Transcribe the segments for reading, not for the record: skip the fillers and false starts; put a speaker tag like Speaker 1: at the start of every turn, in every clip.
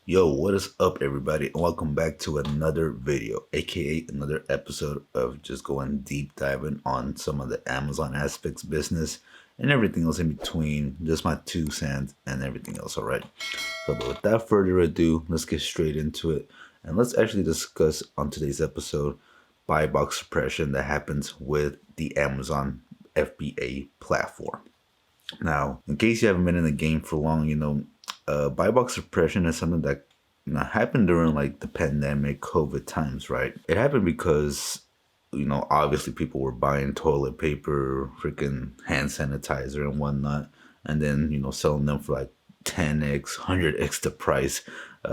Speaker 1: Yo, what is up, everybody? And welcome back to another video, aka another episode of just going deep diving on some of the Amazon aspects business and everything else in between, just my 2 cents and everything else, all right? So, but without further ado, let's get straight into it and let's actually discuss on today's episode buy box suppression that happens with the Amazon FBA platform. Now, in case you haven't been in the game for long, buy box suppression is something that happened during like the pandemic, COVID times, right? It happened because obviously people were buying toilet paper, freaking hand sanitizer, and whatnot, and then selling them for like 10x, 100x the price,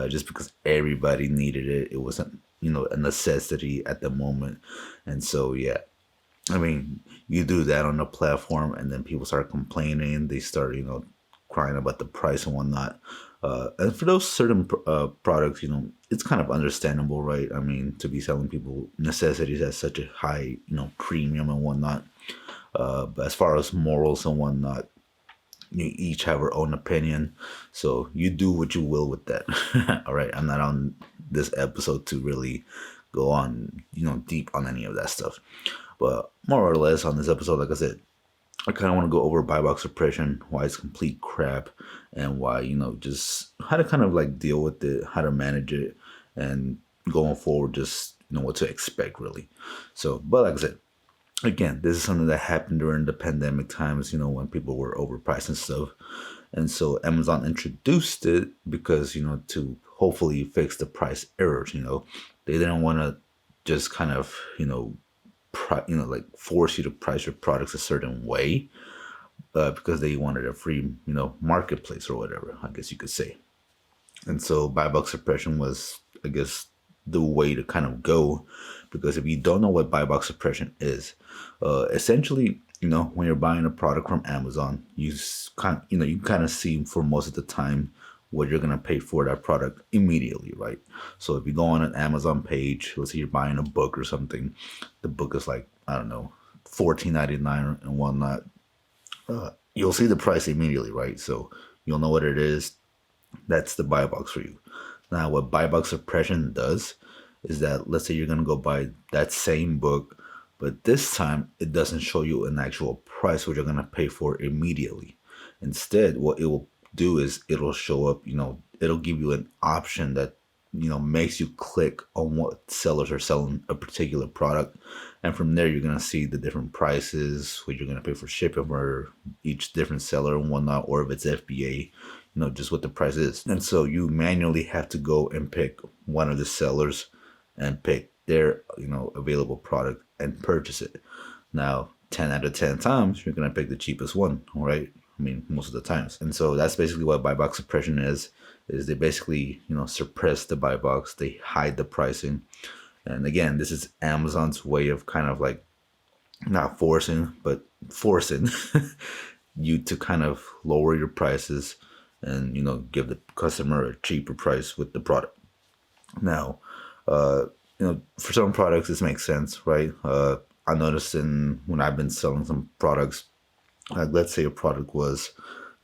Speaker 1: just because everybody needed it. It wasn't a necessity at the moment, and so yeah, I mean, you do that on the platform, and then people start complaining. They start, crying about the price and whatnot. And for those certain products, it's kind of understandable, right? I mean, to be selling people necessities at such a high, premium and whatnot. But as far as morals and whatnot, you each have our own opinion. So you do what you will with that. All right. I'm not on this episode to really go on, deep on any of that stuff. But more or less on this episode, like I said, I kind of want to go over buy box suppression, why it's complete crap, and why, just how to kind of like deal with it, how to manage it, and going forward, just, what to expect really. So, but like I said, again, this is something that happened during the pandemic times, when people were overpriced and stuff. And so Amazon introduced it because, to hopefully fix the price errors, they didn't want to just kind of, like force you to price your products a certain way, because they wanted a free, marketplace or whatever, I guess you could say. And so buy box suppression was, I guess, the way to kind of go, because if you don't know what buy box suppression is, essentially, when you're buying a product from Amazon, you kind of see for most of the time what you're gonna pay for that product immediately, right? So if you go on an Amazon page, let's say you're buying a book or something, the book is like, I don't know, $14.99 and whatnot. You'll see the price immediately, right? So you'll know what it is. That's the buy box for you. Now, what buy box suppression does is that, let's say you're gonna go buy that same book, but this time it doesn't show you an actual price what you're gonna pay for immediately. Instead, what it will do is it'll show up, it'll give you an option that, makes you click on what sellers are selling a particular product. And from there, you're going to see the different prices, what you're going to pay for shipping for each different seller and whatnot, or if it's FBA, just what the price is. And so you manually have to go and pick one of the sellers and pick their, available product and purchase it. Now, 10 out of 10 times, you're going to pick the cheapest one, all right? I mean, most of the times. And so that's basically what buy box suppression is they basically, suppress the buy box. They hide the pricing. And again, this is Amazon's way of kind of like not forcing, but forcing you to kind of lower your prices and, give the customer a cheaper price with the product. Now, for some products, this makes sense, right? I noticed when I've been selling some products, let's say a product was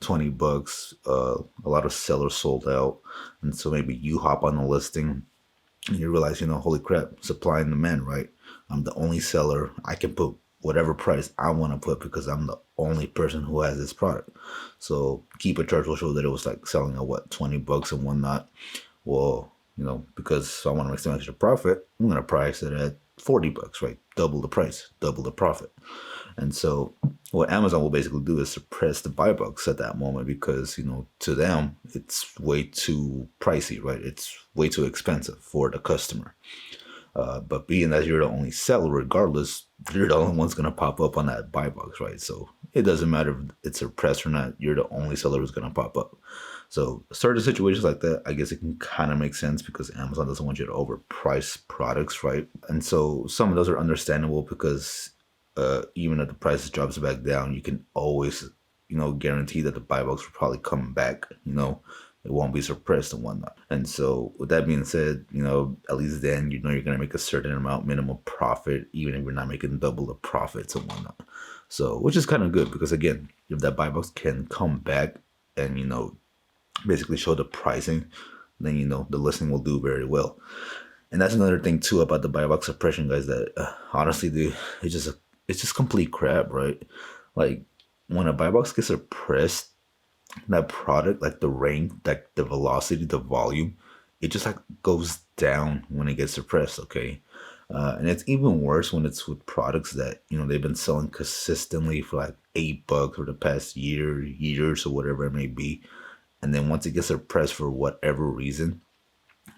Speaker 1: $20, a lot of sellers sold out, and so maybe you hop on the listing and you realize, holy crap, supply and demand, right? I'm the only seller. I can put whatever price I want to put because I'm the only person who has this product. So keep a chart will show that it was like selling at what, $20 and whatnot. Well, because I want to make some extra profit, I'm gonna price it at $40, right? Double the price, double the profit. And so what Amazon will basically do is suppress the buy box at that moment because, to them, it's way too pricey, right? It's way too expensive for the customer. But being that you're the only seller, regardless, you're the only one's going to pop up on that buy box, right? So it doesn't matter if it's suppressed or not. You're the only seller who's going to pop up. So certain situations like that, I guess it can kind of make sense because Amazon doesn't want you to overprice products, right? And so some of those are understandable because even if the price drops back down, you can always, guarantee that the buy box will probably come back, it won't be suppressed and whatnot. And so with that being said, at least then, you're going to make a certain amount minimum profit, even if you're not making double the profits and whatnot. So, which is kind of good because again, if that buy box can come back and, basically show the pricing, then the listing will do very well. And that's another thing too about the buy box suppression, guys. That honestly, dude, it's just complete crap, right? Like when a buy box gets suppressed, that product, like the rank, like the velocity, the volume, it just like goes down when it gets suppressed. Okay, and it's even worse when it's with products that they've been selling consistently for like $8 for the past years or whatever it may be, and then once it gets suppressed for whatever reason,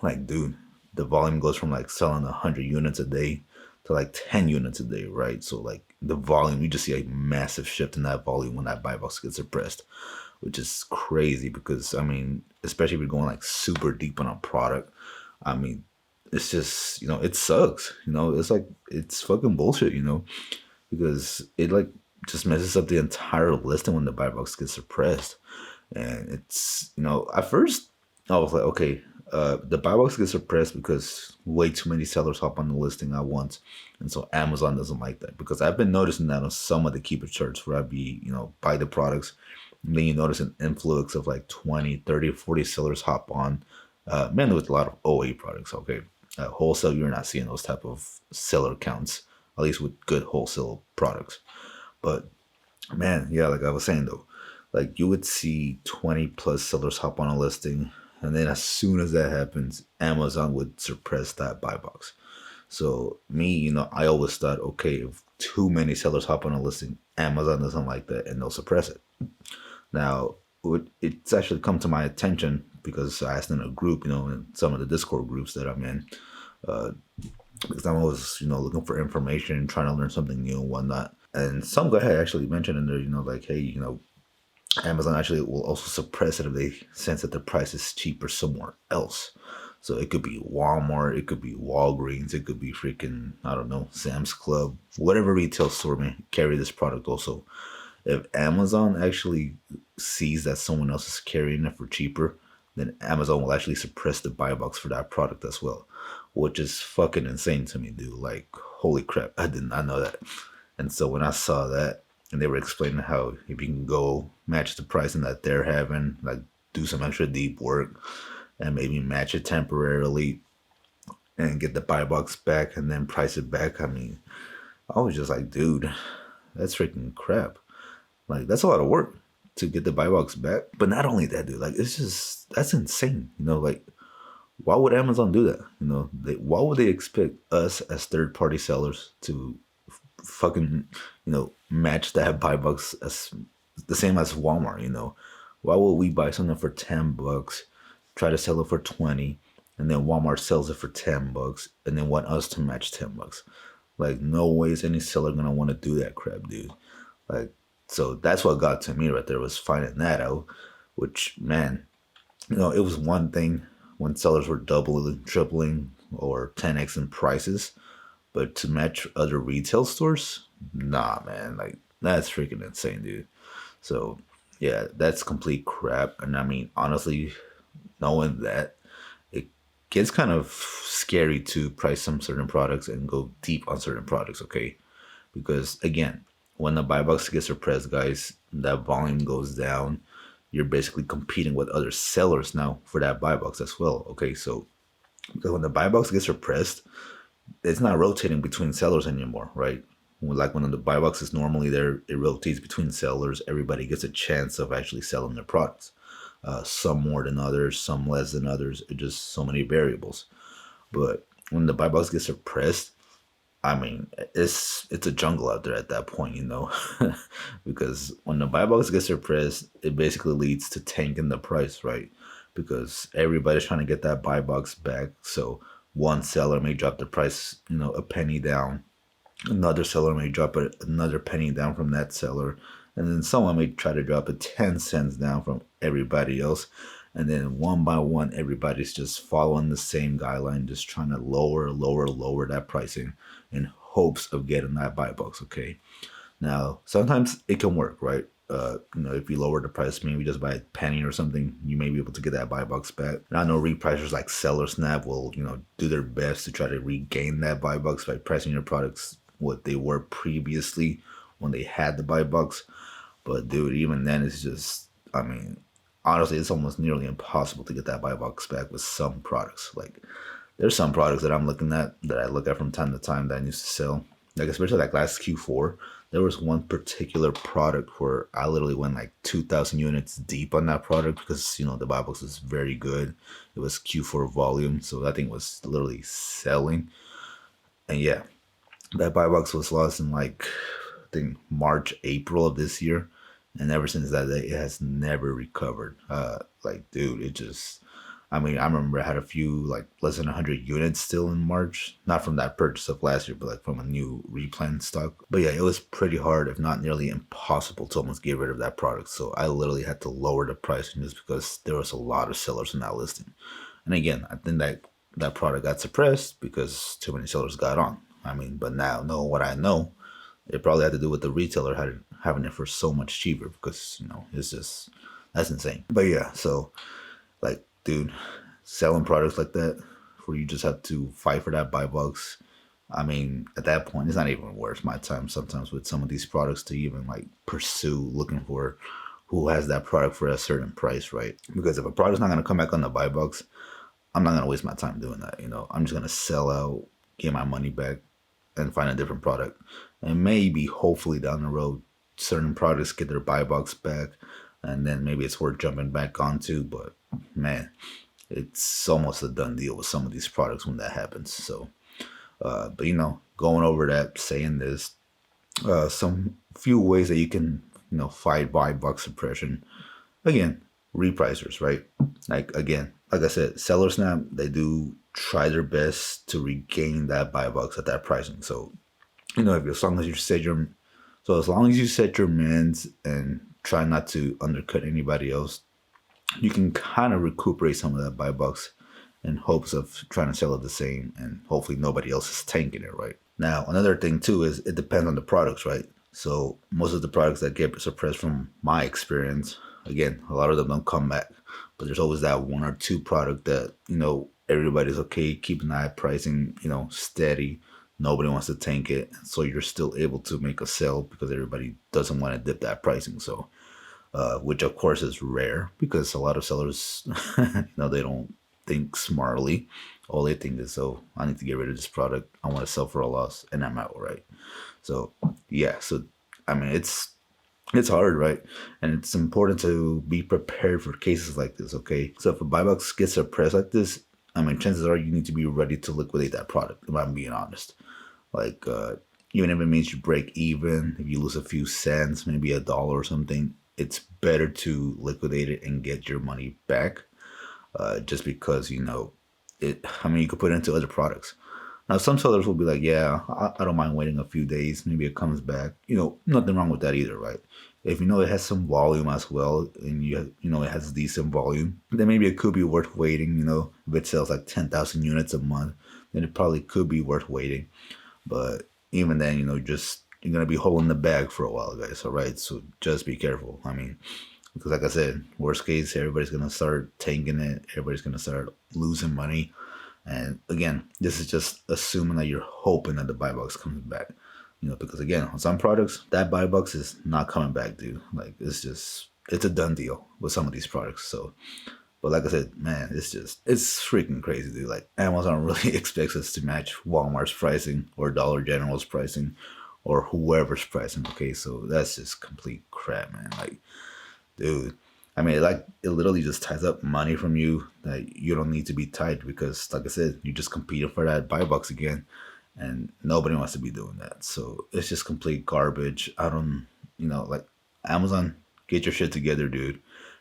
Speaker 1: like dude, the volume goes from like selling 100 units a day to like 10 units a day, right? So like the volume, you just see a massive shift in that volume when that buy box gets suppressed, which is crazy because I mean, especially if you're going like super deep on a product, I mean, it's just it sucks. It's like it's fucking bullshit. Because it like just messes up the entire listing when the buy box gets suppressed. And it's at first I was like, okay, the buy box gets suppressed because way too many sellers hop on the listing at once, and so Amazon doesn't like that. Because I've been noticing that on some of the keeper charts where I be buy the products, and then you notice an influx of like 20, 30, 40 sellers hop on, mainly with a lot of OA products. Okay, wholesale, you're not seeing those type of seller counts, at least with good wholesale products. But man, yeah, like I was saying though, like you would see 20 plus sellers hop on a listing, and then as soon as that happens, Amazon would suppress that buy box. So me, I always thought, okay, if too many sellers hop on a listing, Amazon doesn't like that and they'll suppress it. Now, it's actually come to my attention because I asked in a group, in some of the Discord groups that I'm in, because I'm always, looking for information, trying to learn something new and whatnot. And some guy had actually mentioned in there, like, hey, Amazon actually will also suppress it if they sense that the price is cheaper somewhere else. So it could be Walmart, it could be Walgreens, it could be freaking, I don't know, Sam's Club, whatever retail store may carry this product also. If Amazon actually sees that someone else is carrying it for cheaper, then Amazon will actually suppress the buy box for that product as well, which is fucking insane to me, dude. Like, holy crap, I did not know that. And so when I saw that, and they were explaining how if you can go match the pricing that they're having, like do some extra deep work and maybe match it temporarily and get the buy box back and then price it back. I mean, I was just like, dude, that's freaking crap. Like that's a lot of work to get the buy box back. But not only that, dude, like it's just that's insane. Like why would Amazon do that? Why would they expect us as third party sellers to fucking match that buy box as the same as Walmart? Why would we buy something for $10, try to sell it for 20, and then Walmart sells it for $10, and then want us to match $10? Like no way is any seller gonna want to do that crap, dude. Like so that's what got to me right there, was finding that out. Which, man, it was one thing when sellers were doubling, tripling, or 10x in prices, but to match other retail stores, nah, man, like that's freaking insane, dude. So yeah, that's complete crap. And I mean, honestly, knowing that, it gets kind of scary to price some certain products and go deep on certain products, okay? Because again, when the buy box gets suppressed, guys, that volume goes down. You're basically competing with other sellers now for that buy box as well. Okay, so because when the buy box gets suppressed, it's not rotating between sellers anymore, right? Like when the buy box is normally there, it rotates between sellers. Everybody gets a chance of actually selling their products. Some more than others, some less than others. It's just so many variables. But when the buy box gets suppressed, I mean, it's a jungle out there at that point, because when the buy box gets suppressed, it basically leads to tanking the price, right? Because everybody's trying to get that buy box back. So one seller may drop the price, a penny down. Another seller may drop it another penny down from that seller, and then someone may try to drop it 10 cents down from everybody else. And then one by one, everybody's just following the same guideline, just trying to lower that pricing in hopes of getting that buy box. Okay. Now, sometimes it can work, right? If you lower the price, maybe just by a penny or something, you may be able to get that buy box back. And I know repricers like Seller Snap will, do their best to try to regain that buy box by pricing your products what they were previously when they had the buy box. But dude, even then, it's just, I mean, honestly, it's almost nearly impossible to get that buy box back with some products. Like, there's some products that I'm looking at that I look at from time to time that I used to sell. Like, especially like last Q4, there was one particular product where I literally went like 2,000 units deep on that product because, the buy box is very good. It was Q4 volume, so that thing was literally selling. And yeah, that buy box was lost in like, I think March, April of this year. And ever since that day, it has never recovered. Like, dude, it just, I remember I had a few, like, less than 100 units still in March. Not from that purchase of last year, but like from a new replan stock. But yeah, it was pretty hard, if not nearly impossible, to almost get rid of that product. So I literally had to lower the pricing just because there was a lot of sellers in that listing. And again, I think that product got suppressed because too many sellers got on. But now, knowing what I know, it probably had to do with the retailer having it for so much cheaper because, it's just, that's insane. But yeah, so, like, dude, selling products like that where you just have to fight for that buy box. At that point, it's not even worth my time sometimes with some of these products to even like pursue looking for who has that product for a certain price, right? Because if a product's not gonna come back on the buy box, I'm not gonna waste my time doing that. I'm just gonna sell out, get my money back, and find a different product. And maybe, hopefully, down the road, certain products get their buy box back, and then maybe it's worth jumping back onto. But man, it's almost a done deal with some of these products when that happens. So, but going over that, saying this, some few ways that you can, fight buy box suppression. Again, repricers, right? Like, again, like I said, Seller Snap, they do try their best to regain that buy box at that pricing. So, if as long as you set your mins and try not to undercut anybody else, you can kind of recuperate some of that buy box in hopes of trying to sell it the same, and hopefully nobody else is tanking it, right? Now, another thing too is it depends on the products, right? So most of the products that get suppressed, from my experience, again, a lot of them don't come back, but there's always that one or two product that, everybody's okay keeping that pricing, steady. Nobody wants to tank it, so you're still able to make a sale because everybody doesn't want to dip that pricing. So, which of course is rare because a lot of sellers, they don't think smartly. All they think is, oh, I need to get rid of this product. I want to sell for a loss, and I'm out, right? So yeah, so it's hard, right? And it's important to be prepared for cases like this. Okay, so if a buy box gets suppressed like this, chances are you need to be ready to liquidate that product. If I'm being honest, like, even if it means you break even, if you lose a few cents, maybe $1 or something, it's better to liquidate it and get your money back. Just because, you could put it into other products. Now, some sellers will be like, yeah, I don't mind waiting a few days. Maybe it comes back. Nothing wrong with that either, right? If it has some volume as well, and it has decent volume, then maybe it could be worth waiting. If it sells like 10,000 units a month, then it probably could be worth waiting. But even then, you're gonna be holding the bag for a while, guys. All right, so just be careful. Because like I said, worst case, everybody's gonna start tanking it. Everybody's gonna start losing money. And again, this is just assuming that you're hoping that the buy box comes back. Because again, on some products, that buy box is not coming back, dude. Like, it's a done deal with some of these products. So, but like I said, man, it's freaking crazy, dude. Like, Amazon really expects us to match Walmart's pricing or Dollar General's pricing or whoever's pricing. Okay, so that's just complete crap, man. Like, dude, it literally just ties up money from you that you don't need to be tied, because, like I said, you just competing for that buy box again, and nobody wants to be doing that. So it's just complete garbage. I don't, like, Amazon, get your shit together, dude,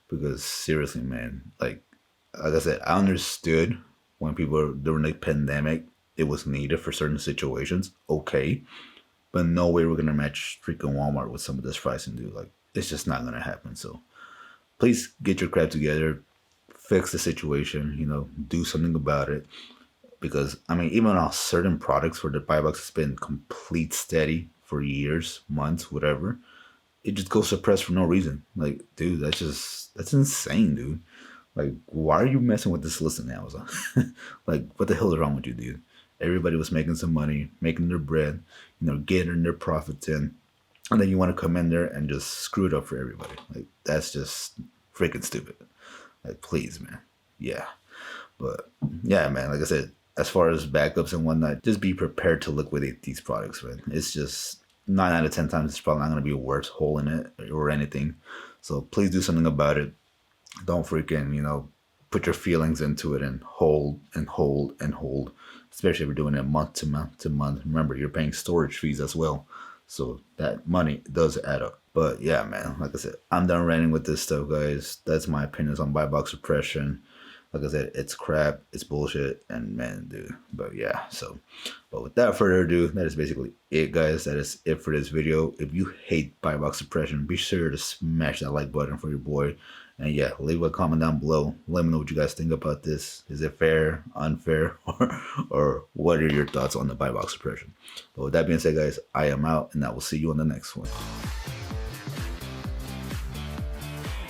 Speaker 1: because seriously, man, like I said, I understood when people were, during the pandemic, it was needed for certain situations, okay, but no way we're gonna match freaking Walmart with some of this pricing, dude. Like, it's just not gonna happen. So please get your crap together, fix the situation, do something about it. Because even on certain products where the buy box has been complete steady for years, months, whatever, it just goes suppressed for no reason. Like, dude, that's insane, dude. Like, why are you messing with this listing now? Like, what the hell is wrong with you, dude? Everybody was making some money, making their bread, getting their profits in, and then you want to come in there and just screw it up for everybody. Like, that's just freaking stupid. Like, please, man. Yeah. But yeah, man, like I said, as far as backups and whatnot, just be prepared to liquidate these products, man. It's just 9 out of 10 times it's probably not going to be worth holding it or anything. So please do something about it. Don't freaking, put your feelings into it and hold and hold and hold, especially if you're doing it month to month to month. Remember, you're paying storage fees as well. So that money does add up. But yeah, man, like I said, I'm done ranting with this stuff, guys. That's my opinions on buy box suppression. Like I said, it's crap, it's bullshit, and man, dude. But yeah, but without further ado, that is basically it, guys. That is it for this video. If you hate buy box suppression, be sure to smash that like button for your boy. And yeah, leave a comment down below. Let me know what you guys think about this. Is it fair, unfair, or what are your thoughts on the buy box suppression? But with that being said, guys, I am out, and I will see you on the next one.